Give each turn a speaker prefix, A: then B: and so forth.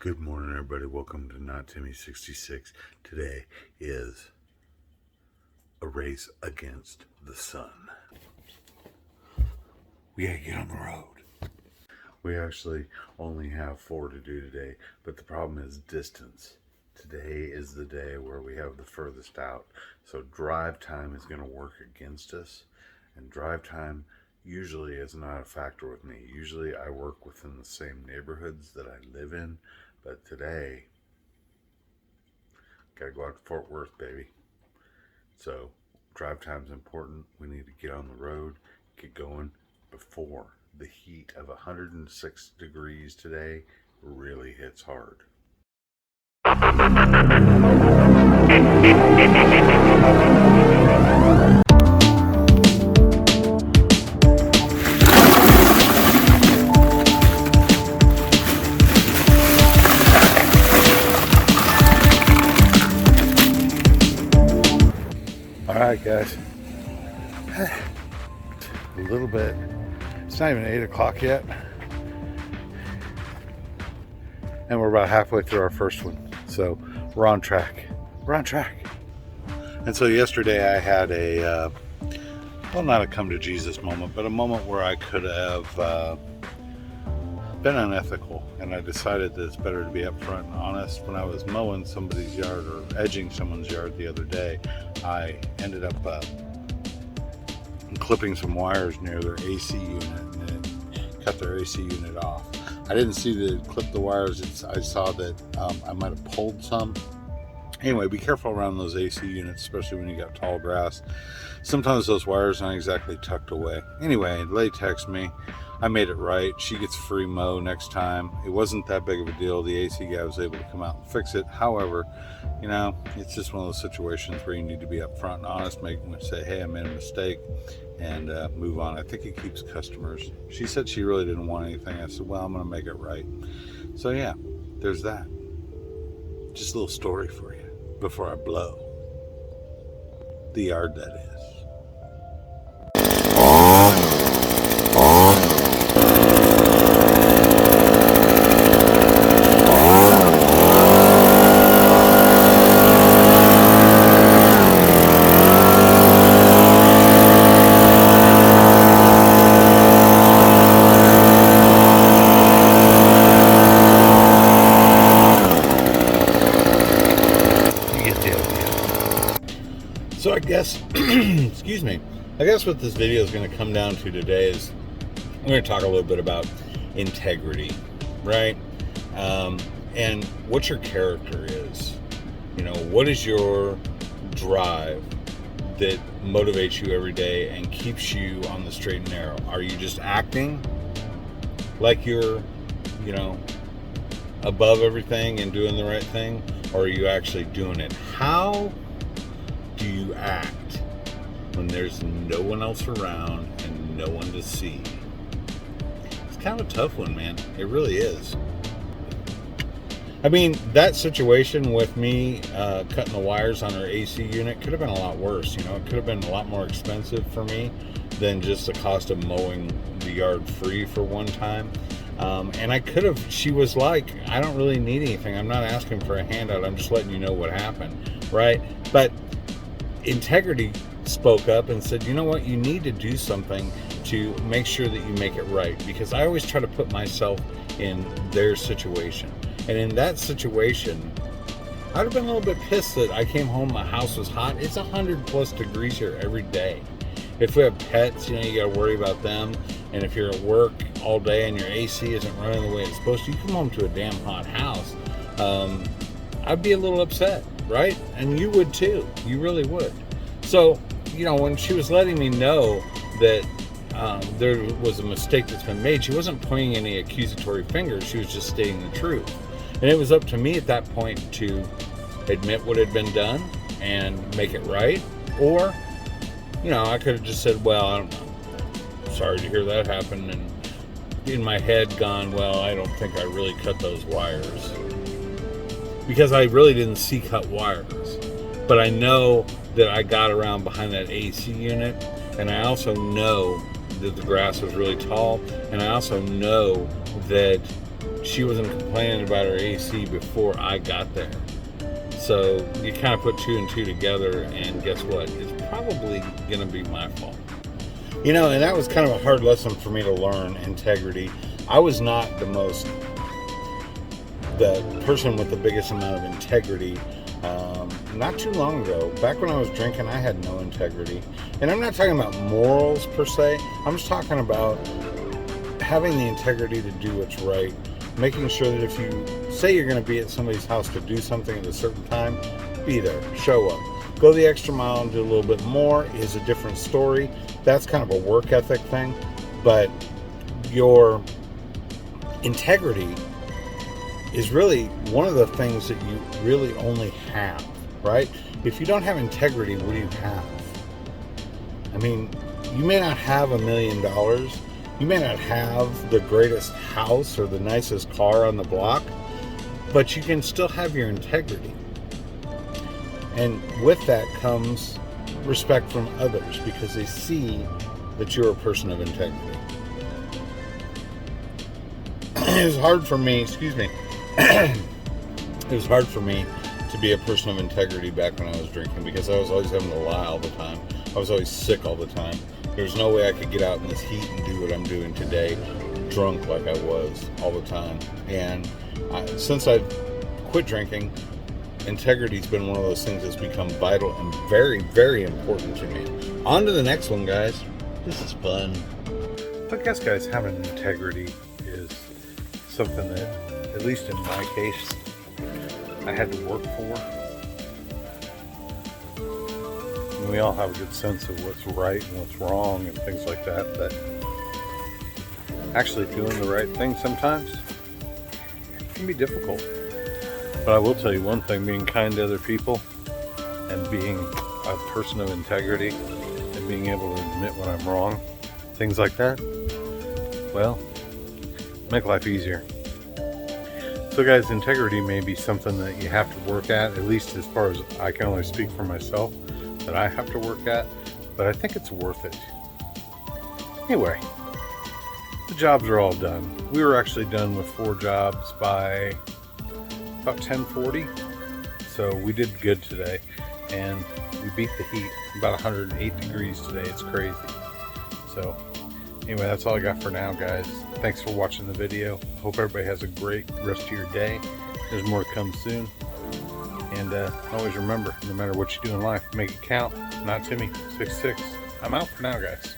A: Good morning, everybody. Welcome to Not Timmy 66. Today is a race against the sun. We gotta get on the road. We actually only have 4 to do today, but the problem is distance. Today is the day where we have the furthest out. So drive time is going to work against us, and drive time usually is not a factor with me. Usually I work within the same neighborhoods that I live in, but today gotta go out to Fort Worth, baby. So drive time's important. We need to get on the road, get going before the heat of 106 degrees today really hits hard. Alright guys, a little bit, it's not even 8 o'clock yet, and we're about halfway through our first one, so we're on track. And so yesterday I had a, well, not a come to Jesus moment, but a moment where I could have been unethical, and I decided that it's better to be upfront and honest. When I was mowing somebody's yard or edging someone's yard the other day, I ended up clipping some wires near their AC unit, and it cut their AC unit off. I didn't see the clip the wires. I saw that I might have pulled some. Anyway, be careful around those AC units, especially when you got tall grass. Sometimes those wires aren't exactly tucked away. Anyway, Lay texted me. I made it right. She gets free mow next time. It wasn't that big of a deal. The AC guy was able to come out and fix it. However, you know, it's just one of those situations where you need to be upfront and honest, say, hey, I made a mistake, and move on. I think it keeps customers. She said she really didn't want anything. I said, well, I'm going to make it right. So yeah, there's that. Just a little story for you before I blow. The yard, that is. So I guess, excuse me, I guess what this video is going to come down to today is we're going to talk a little bit about integrity, right? And what your character is. You know, what is your drive that motivates you every day and keeps you on the straight and narrow? Are you just acting like you're, you know, above everything and doing the right thing? Or are you actually doing it? How do you act when there's no one else around and no one to see? It's kind of a tough one, man. It really is. I mean, that situation with me cutting the wires on her AC unit could have been a lot worse. You know, it could have been a lot more expensive for me than just the cost of mowing the yard free for one time. And I could have, she was like, I don't really need anything. I'm not asking for a handout. I'm just letting you know what happened, right? But integrity spoke up and said, you know what, you need to do something to make sure that you make it right, because I always try to put myself in their situation. And in that situation, I'd have been a little bit pissed that I came home, my house was hot. It's 100+ degrees here every day. If we have pets, you know, you got to worry about them. And if you're at work all day and your AC isn't running the way it's supposed to, you come home to a damn hot house. I'd be a little upset, right? And you would too. You really would. So, you know, when she was letting me know that there was a mistake that's been made, she wasn't pointing any accusatory fingers. She was just stating the truth. And it was up to me at that point to admit what had been done and make it right. Or, you know, I could have just said, well, I'm sorry to hear that happen. And in my head gone, well, I don't think I really cut those wires. Because I really didn't see cut wires. But I know that I got around behind that AC unit, and I also know that the grass was really tall, and I also know that she wasn't complaining about her AC before I got there. So you kind of put 2 and 2 together, and guess what? It's probably going to be my fault. You know, and that was kind of a hard lesson for me to learn, integrity. I was not the person with the biggest amount of integrity. Not too long ago, back when I was drinking, I had no integrity. And I'm not talking about morals per se. I'm just talking about having the integrity to do what's right. Making sure that if you say you're going to be at somebody's house to do something at a certain time, be there, show up. Go the extra mile and do a little bit more is a different story. That's kind of a work ethic thing. But your integrity is really one of the things that you really only have, right? If you don't have integrity, what do you have? I mean, you may not have $1 million. You may not have the greatest house or the nicest car on the block, but you can still have your integrity. And with that comes respect from others because they see that you're a person of integrity. It was hard for me, it was hard for me to be a person of integrity back when I was drinking because I was always having to lie all the time. I was always sick all the time. There's no way I could get out in this heat and do what I'm doing today, drunk like I was all the time. And since I've quit drinking, integrity's been one of those things that's become vital and very, very important to me. On to the next one, guys. This is fun.
B: I guess, guys, having integrity is something that, at least in my case, I had to work for. And we all have a good sense of what's right and what's wrong and things like that, but actually doing the right thing sometimes can be difficult. But I will tell you one thing, being kind to other people and being a person of integrity and being able to admit when I'm wrong, things like that, well, make life easier. So guys, integrity may be something that you have to work at least as far as I can only speak for myself, that I have to work at, but I think it's worth it. Anyway, the jobs are all done. We were actually done with 4 jobs by about 10:40, so we did good today, and we beat the heat. About 108 degrees today. It's crazy. So anyway, that's all I got for now, guys. Thanks for watching the video. Hope everybody has a great rest of your day. There's more to come soon. And always remember, no matter what you do in life, make it count. Not Timmy 66. I'm out for now, guys.